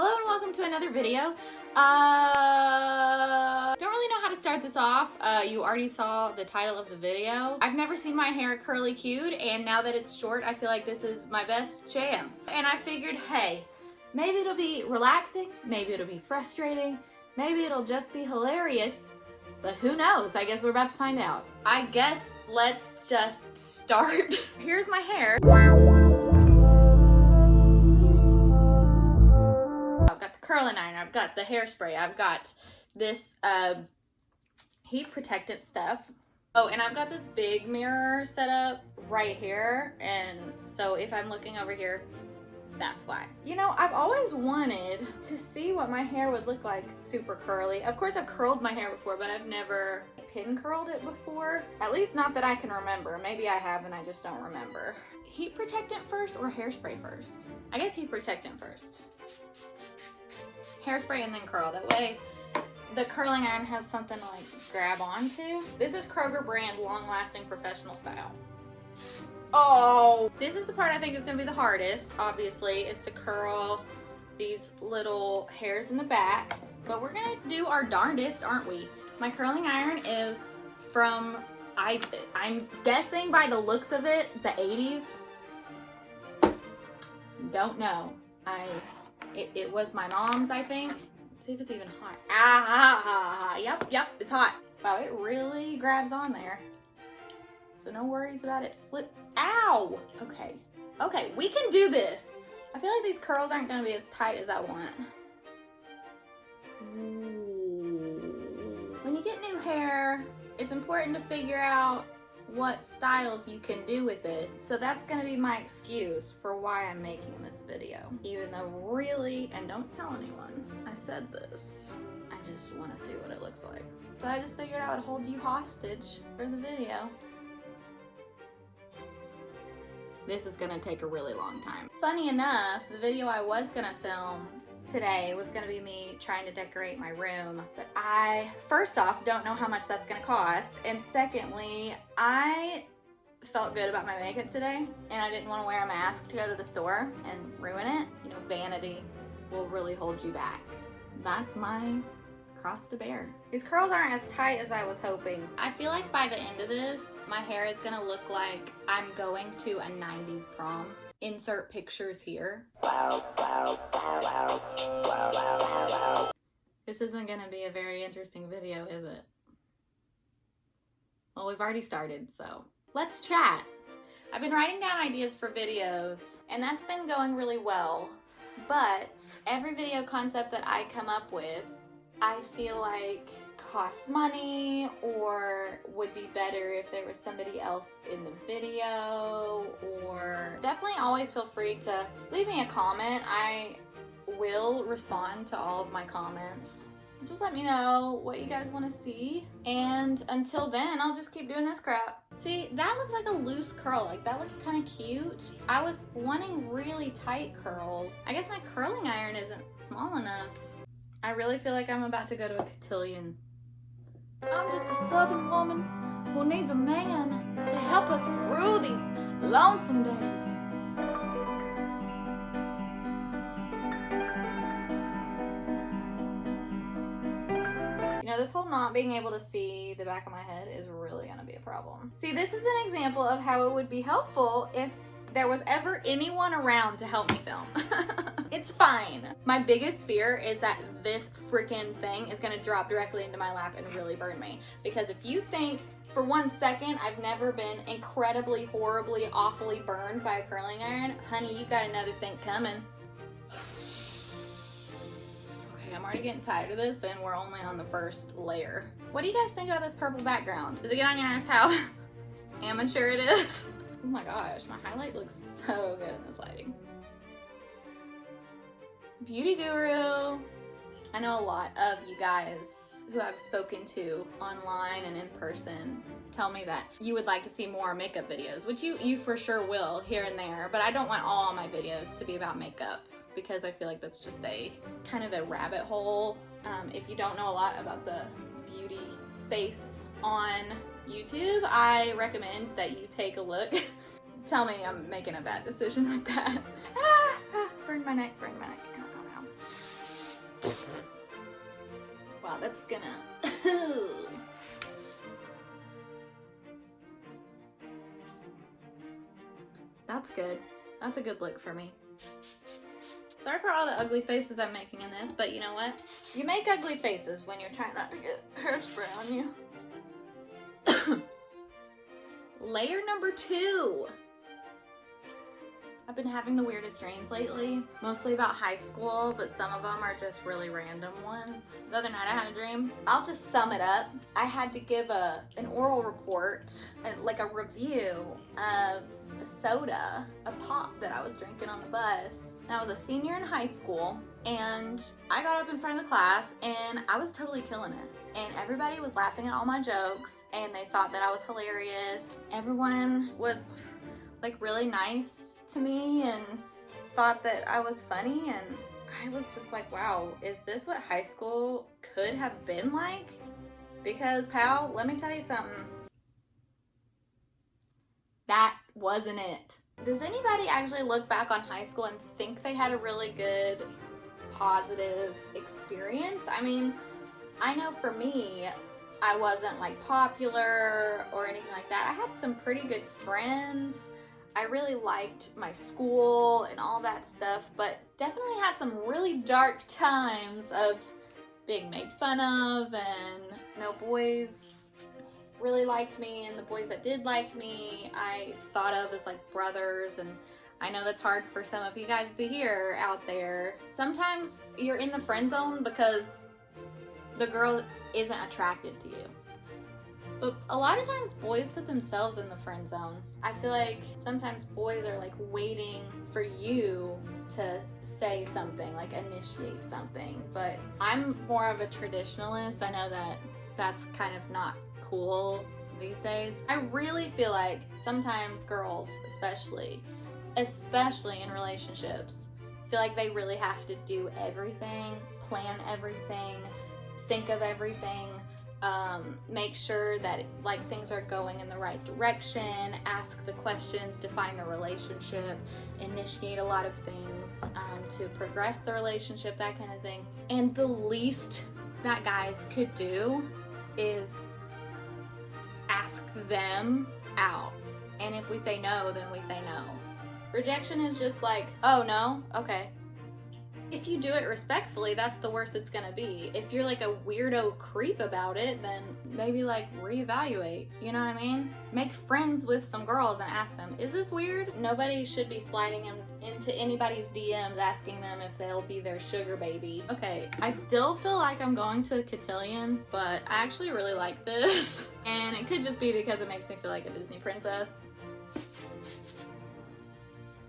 Hello and welcome to another video. Don't really know how to start this off. You already saw the title of the video. I've never seen my hair curly cued, and now that it's short, I feel like this is my best chance. And I figured, hey, maybe it'll be relaxing, maybe it'll be frustrating, maybe it'll just be hilarious, but who knows? I guess we're about to find out. I guess let's just start. Here's my hair. Curling iron, I've got the hairspray, I've got this heat protectant stuff. Oh, and I've got this big mirror set up right here, and so if I'm looking over here, that's why. You know, I've always wanted to see what my hair would look like super curly. Of course, I've curled my hair before, but I've never pin curled it before. At least not that I can remember. Maybe I have and I just don't remember. Heat protectant first or hairspray first? I guess heat protectant first. Hairspray and then curl. That way the curling iron has something to like grab onto. This is Kroger brand long lasting professional style. Oh, this is the part I think is gonna be the hardest, obviously, is to curl these little hairs in the back, but we're gonna do our darndest, aren't we? My curling iron is from, I'm guessing by the looks of it, the 80s. Don't know. It was my mom's, I think. Let's see if it's even hot. Yep, it's hot. Wow, it really grabs on there. So no worries about it slip. Ow! Okay, we can do this. I feel like these curls aren't gonna be as tight as I want. Ooh. When you get new hair, it's important to figure out what styles you can do with it. So that's gonna be my excuse for why I'm making this video. Even though really, and don't tell anyone, I said this, I just wanna see what it looks like. So I just figured I would hold you hostage for the video. This is gonna take a really long time. Funny enough, the video I was gonna film today was gonna be me trying to decorate my room, but I, first off, don't know how much that's gonna cost, and secondly, I felt good about my makeup today, and I didn't want to wear a mask to go to the store and ruin it. You know, vanity will really hold you back. That's my cross to bear. These curls aren't as tight as I was hoping. I feel like by the end of this, my hair is gonna look like I'm going to a 90s prom. Insert pictures here. This isn't gonna be a very interesting video, is it? Well, we've already started, so let's chat. I've been writing down ideas for videos, and that's been going really well, but every video concept that I come up with, I feel like costs money or would be better if there was somebody else in the video, or definitely always feel free to leave me a comment. I will respond to all of my comments. Just let me know what you guys want to see, and until then I'll just keep doing this crap. See, that looks like a loose curl, like that looks kind of cute. I was wanting really tight curls. I guess my curling iron isn't small enough. I really feel like I'm about to go to a cotillion. I'm just a southern woman who needs a man to help us through these lonesome days. You know, this whole not being able to see the back of my head is really gonna be a problem. See, this is an example of how it would be helpful if there was ever anyone around to help me film. It's fine. My biggest fear is that this freaking thing is gonna drop directly into my lap and really burn me. Because if you think for 1 second I've never been incredibly, horribly, awfully burned by a curling iron, honey, you got another thing coming. Okay, I'm already getting tired of this, and we're only on the first layer. What do you guys think about this purple background? Does it get on your nerves how amateur it is? Oh my gosh, my highlight looks so good in this lighting. Beauty guru. I know a lot of you guys who I've spoken to online and in person tell me that you would like to see more makeup videos, which you for sure will here and there, but I don't want all my videos to be about makeup because I feel like that's just a kind of a rabbit hole. If you don't know a lot about the beauty space on YouTube, I recommend that you take a look. Tell me I'm making a bad decision with that. Burned my neck, burned my neck. Ow, ow, ow. Wow, that's gonna... That's good. That's a good look for me. Sorry for all the ugly faces I'm making in this, but you know what? You make ugly faces when you're trying not to get hairspray on you. Layer number 2. I've been having the weirdest dreams lately, mostly about high school, but some of them are just really random ones. The other night I had a dream. I'll just sum it up. I had to give an oral report, like a review of a soda, a pop that I was drinking on the bus. And I was a senior in high school, and I got up in front of the class and I was totally killing it. And everybody was laughing at all my jokes and they thought that I was hilarious. Everyone was like really nice to me and thought that I was funny, and I was just like, wow, is this what high school could have been like? Because pal, let me tell you something. That wasn't it. Does anybody actually look back on high school and think they had a really good, positive experience? I mean, I know for me, I wasn't like popular or anything like that. I had some pretty good friends. I really liked my school and all that stuff, but definitely had some really dark times of being made fun of, and no boys really liked me, and the boys that did like me I thought of as like brothers. And I know that's hard for some of you guys to hear out there. Sometimes you're in the friend zone because the girl isn't attracted to you. But a lot of times boys put themselves in the friend zone. I feel like sometimes boys are like waiting for you to say something, like initiate something. But I'm more of a traditionalist. I know that that's kind of not cool these days. I really feel like sometimes girls, especially in relationships, feel like they really have to do everything, plan everything, think of everything, make sure that like things are going in the right direction, ask the questions, define the relationship, initiate a lot of things to progress the relationship, that kind of thing. And the least that guys could do is ask them out. And if we say no, then we say no. Rejection is just like, oh no, okay. If you do it respectfully, that's the worst it's gonna be. If you're like a weirdo creep about it, then maybe like reevaluate, you know what I mean? Make friends with some girls and ask them, is this weird? Nobody should be sliding into anybody's DMs asking them if they'll be their sugar baby. Okay, I still feel like I'm going to a cotillion, but I actually really like this. And it could just be because it makes me feel like a Disney princess.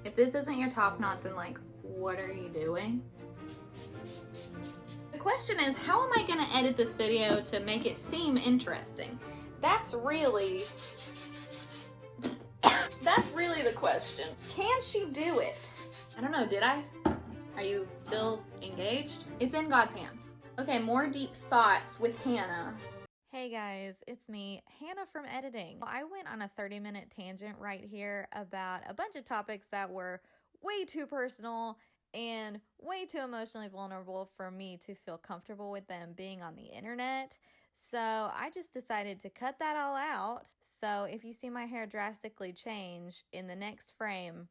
If this isn't your top knot, then like, what are you doing? The question is, how am I gonna edit this video to make it seem interesting? That's really the question. Can she do it? I don't know, did I? Are you still engaged? It's in God's hands. Okay, more deep thoughts with Hannah. Hey guys, it's me, Hannah from editing. I went on a 30-minute tangent right here about a bunch of topics that were way too personal and way too emotionally vulnerable for me to feel comfortable with them being on the internet. So I just decided to cut that all out. So if you see my hair drastically change in the next frame,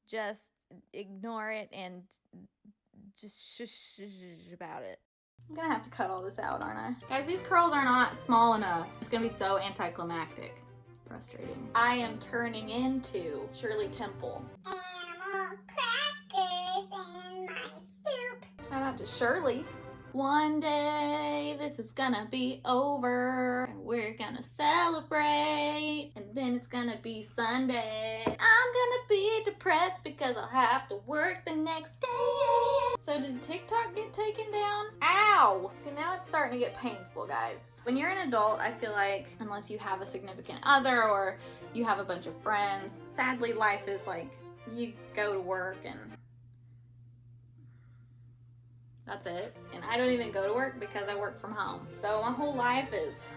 just ignore it and just shush about it. I'm gonna have to cut all this out, aren't I? Guys, these curls are not small enough. It's gonna be so anticlimactic. Frustrating. I am turning into Shirley Temple. Animal crackers in my soup. Shout out to Shirley. One day this is gonna be over and we're gonna celebrate, and then it's gonna be Sunday. I'm gonna be depressed because I'll have to work the next day. So did TikTok get taken down? Ow! See, now it's starting to get painful, guys. When you're an adult, I feel like, unless you have a significant other or you have a bunch of friends, sadly life is like, you go to work and that's it. And I don't even go to work because I work from home. So my whole life is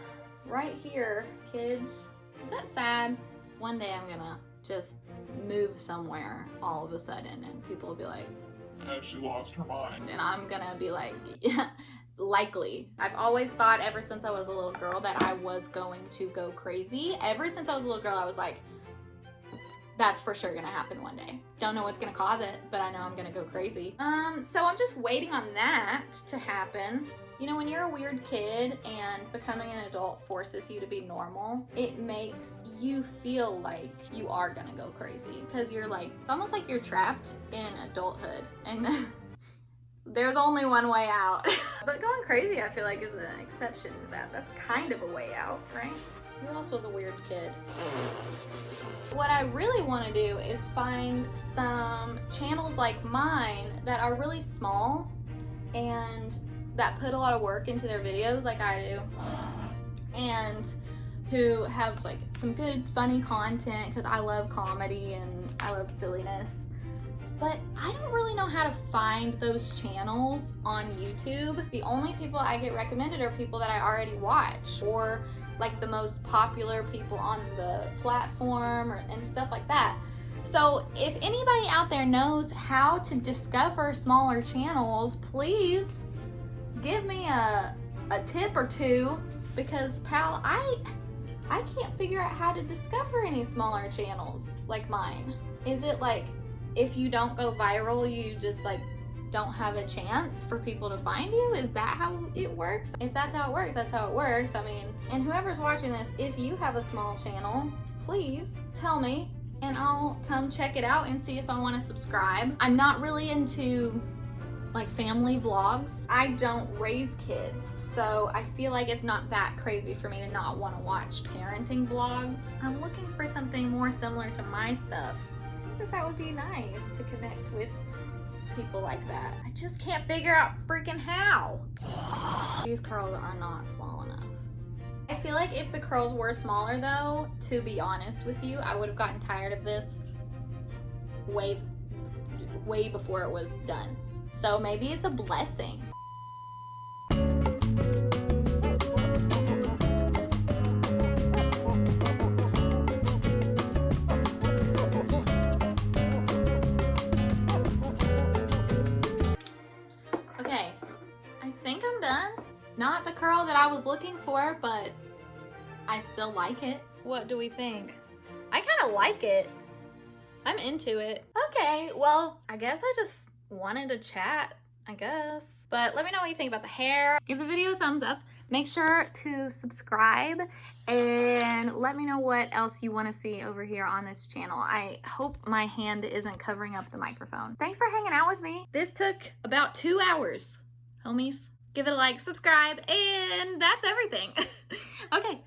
right here, kids. Is that sad? One day I'm gonna just move somewhere all of a sudden and people will be like, Has she lost her mind? And I'm gonna be like, yeah, likely. I've always thought ever since I was a little girl that I was going to go crazy. Ever since I was a little girl, I was like, that's for sure gonna happen one day. Don't know what's gonna cause it, but I know I'm gonna go crazy. So I'm just waiting on that to happen. You know, when you're a weird kid and becoming an adult forces you to be normal, it makes you feel like you are gonna go crazy. Because you're like, it's almost like you're trapped in adulthood. And there's only one way out. But going crazy, I feel like, is an exception to that. That's kind of a way out, right? Who else was a weird kid? What I really want to do is find some channels like mine that are really small and that put a lot of work into their videos like I do, and who have like some good funny content, because I love comedy and I love silliness. But I don't really know how to find those channels on YouTube. The only people I get recommended are people that I already watch, or like the most popular people on the platform, and stuff like that. So if anybody out there knows how to discover smaller channels, please give me a tip or two, because pal, I can't figure out how to discover any smaller channels like mine. Is it like if you don't go viral, you just like don't have a chance for people to find you? Is that how it works? If that's how it works, that's how it works. I mean, and whoever's watching this, if you have a small channel, please tell me and I'll come check it out and see if I want to subscribe. I'm not really into like family vlogs. I don't raise kids, so I feel like it's not that crazy for me to not want to watch parenting vlogs. I'm looking for something more similar to my stuff. I think that would be nice to connect with people like that. I just can't figure out freaking how. These curls are not small enough. I feel like if the curls were smaller though, to be honest with you, I would have gotten tired of this way before it was done. So maybe it's a blessing. Okay, I think I'm done. Not the curl that I was looking for, but I still like it. What do we think? I kind of like it. I'm into it. Okay, well, I guess I just wanted to chat, I guess. But let me know what you think about the hair. Give the video a thumbs up. Make sure to subscribe and let me know what else you want to see over here on this channel. I hope my hand isn't covering up the microphone. Thanks for hanging out with me. This took about 2 hours, homies. Give it a like, subscribe, and that's everything. Okay.